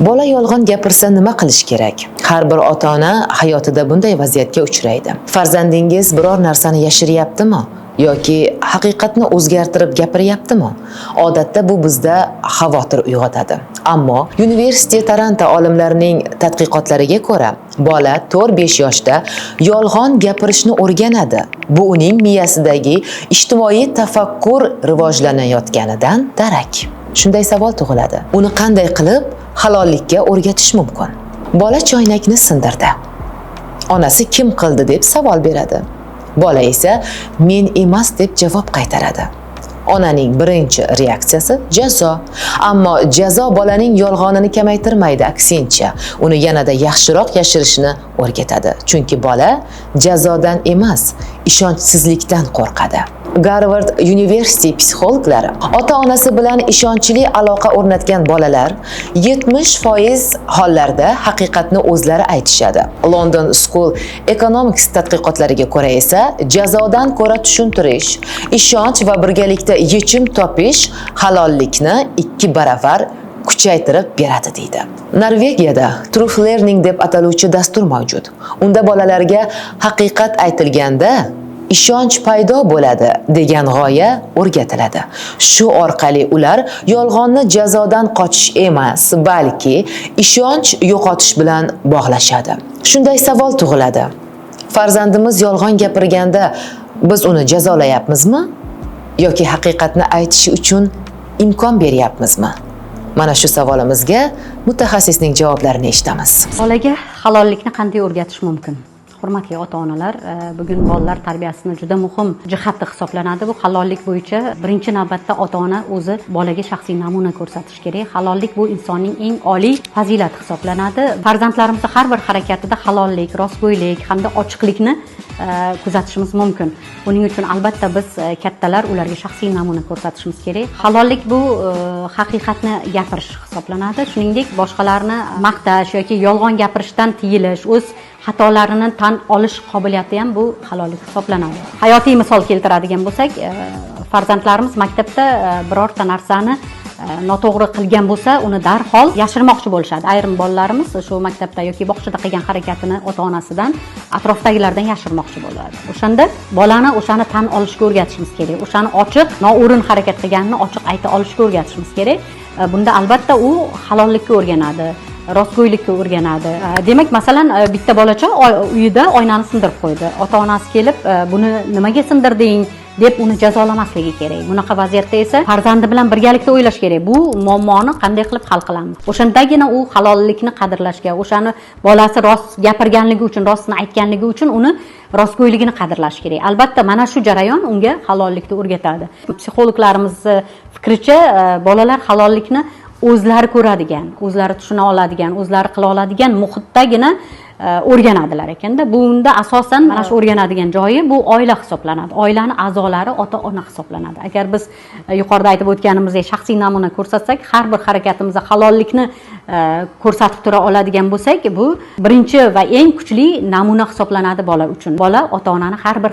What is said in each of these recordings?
Bola yolg'on gapirsa nima qilish kerak? Har bir ota-ona hayotida bunday vaziyatga uchraydi. Farzandingiz biror narsani yashiryaptimi yoki haqiqatni o'zgartirib gapiryaptimi? Odatda bu bizda xavotir uyg'otadi. Ammo University Toronto olimlarining tadqiqotlariga ko'ra, bola 4-5 yoshda yolg'on gapirishni o'rganadi. Bu uning miyasidagi ijtimoiy tafakkur rivojlanayotganidan darak. Shunday savol tug'iladi. Uni qanday qilib halollikka o'rgatish mumkin? Bola choynakni sindirdi. Onasi kim qildi deb savol beradi. Bola esa men emas deb javob qaytaradi. Onaning birinchi reaksiyasi jazo. Ammo jazo bolaning yolg'onini kamaytirmaydi, aksincha, uni yanada yaxshiroq yashirishni o'rgatadi. Chunki bola jazodan emas, ishonchsizlikdan qo'rqadi. Harvard University psixologlari ota-onasi bilan ishonchli aloqa o'rnatgan bolalar 70% hollarda haqiqatni o'zlari aytishadi. London School Economics tadqiqotlariga ko'ra esa jazodan ko'ra tushuntirish, ishonch va birgalikda yechim topish halollikni 2 baravar kuchaytirib beradi deydi. Norvegiyada Truth Learning deb ataluvchi dastur mavjud. Unda bolalarga haqiqat aytilganda ishonch paydo bo'ladi degan g'oya o'rgatiladi. Shu orqali ular yolg'onni jazodan qochish emas, balki ishonch yo'qotish bilan bog'lashadi. Shunday savol tug'iladi. Farzandimiz yolg'on gapirganda biz uni jazolayapmizmi yoki haqiqatni aytishi uchun imkon beryapmizmi? Mana shu savolimizga mutaxassisning javoblarini eshitamiz. Bolaga halollikni qanday o'rgatish mumkin? Hurmatli ota-onalar, bugun bolalar tarbiyasini juda muhim jihati hisoblanadi. Bu halollik bo'yicha birinchi navbatda ota-ona o'zi bolaga shaxsiy namuna ko'rsatish kerak. Halollik bu insonning eng oliy fazilati hisoblanadi. Farzandlarimizning har bir harakatida halollik, rostgo'ylik hamda ochiqlikni kuzatishimiz mumkin. Buning uchun albatta biz kattalar ularga shaxsiy namuna ko'rsatishimiz kerak. Halollik bu haqiqatni gapirish hisoblanadi. Shuningdek, boshqalarni maqtash yoki yolg'on gapirishdan tiyilish, o'z xatolarini tan olish qobiliyati ham bu halollik hisoblanadi. Hayotiy misol keltiradigan bo'lsak, farzandlarimiz maktabda birorta narsani noto'g'ri qilgan bo'lsa, uni darhol yashirmoqchi bo'lishadi. Ayrim bolalarimiz shu maktabda yoki bog'chada qilgan harakatini ota-onasidan, atrofdagilardan yashirmoqchi bo'ladi. O'shanda bolani o'shani tan olishga o'rgatishimiz kerak. O'shani ochiq, noo'rin harakat qilganini ochiq ayta olishga o'rgatishimiz kerak. Bunda albatta u halollikka o'rganadi, rostgo'ylikka o'rganadi. Demak, masalan, bitta bolacha uyida oynani sindirib qo'ydi. Ota-onasi kelib, buni nimaga sindirding deb uni jazolamasligi kerak. Bunaqa vaziyatda esa farzandi bilan birgalikda o'ylash kerak. Bu muammoni qanday qilib hal qilamiz? O'shandagina u halollikni qadrlashga, o'shani bolasi rost gapirganligi uchun, rostini aytganligi uchun uni rostgo'yligini qadrlash kerak. Albatta, mana shu jarayon unga halollikni o'rgatadi. Psixologlarimiz fikricha, bolalar halollikni o'zlari ko'radigan, o'zlari tushuna oladigan, o'zlari qila oladigan muhitdagina o'rganadilar ekanda. Bunda asosan mana shu o'rganadigan joyi bu oila hisoblanadi. Oilani a'zolari ota-ona hisoblanadi. Agar biz yuqorida aytib o'tganimizdek shaxsiy namuna ko'rsatsak, har bir harakatimizda halollikni ko'rsatib tura oladigan bo'lsak, bu birinchi va eng kuchli namuna hisoblanadi bola uchun. Bola ota-onani har bir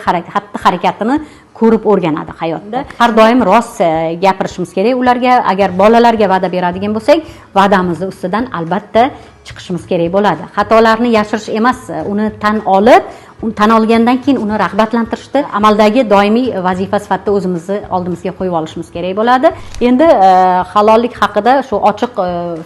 harakatini ko'rib o'rganadi hayotda. Har doim rost gapirishimiz kerak ularga. Agar bolalarga va'da beradigan bo'lsak, va'damizni ustidan albatta chiqishimiz kerak bo'ladi. Xatolarni yashirish emas, uni tan olib, tan olgandan keyin uni rag'batlantirishni amaldagi doimiy vazifa sifatida o'zimizni oldimizga qo'yib olishimiz kerak bo'ladi. Endi halollik haqida shu ochiq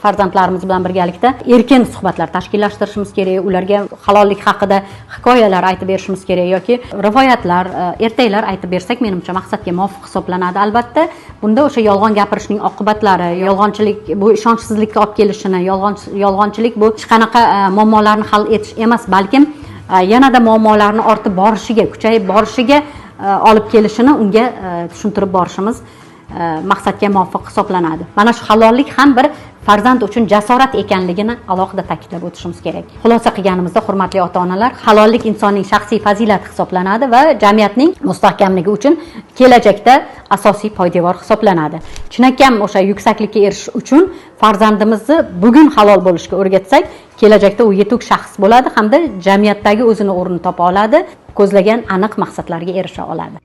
farzandlarimiz bilan birgalikda erkin suhbatlar tashkillashtirishimiz kerak. Ularga halollik haqida hikoyalar aytib berishimiz kerak yoki rivoyatlar, ertaklar aytib bersak, menimcha maqsadga muvofiq hisoblanadi. Albatta, bunda o'sha yolg'on gapirishning oqibatlari, yolg'onchilik bu ishonchsizlikka olib kelishini, yolg'onchilik bu hech qanaqa muammolarni hal etish emas, balkim yanada muammolarni ortib borishiga, kuchayib borishiga olib kelishini unga tushuntirib borishimiz maqsadga muvofiq hisoblanadi. Mana shu halollik ham bir farzand uchun jasorat ekanligini alohida ta'kidlab o'tishimiz kerak. Xulosa qilganimizda, hurmatli ota-onalar, halollik insonning shaxsiy fazilati hisoblanadi va jamiyatning mustahkamligi uchun kelajakda asosiy poydevor hisoblanadi. Chinakam o'sha yuksaklikka erishish uchun farzandimizni bugun halol bo'lishga o'rgatsak, kelajakda u yetuk shaxs bo'ladi hamda jamiyatdagi o'zini o'rnini topa oladi, ko'zlagan aniq maqsadlarga erisha oladi.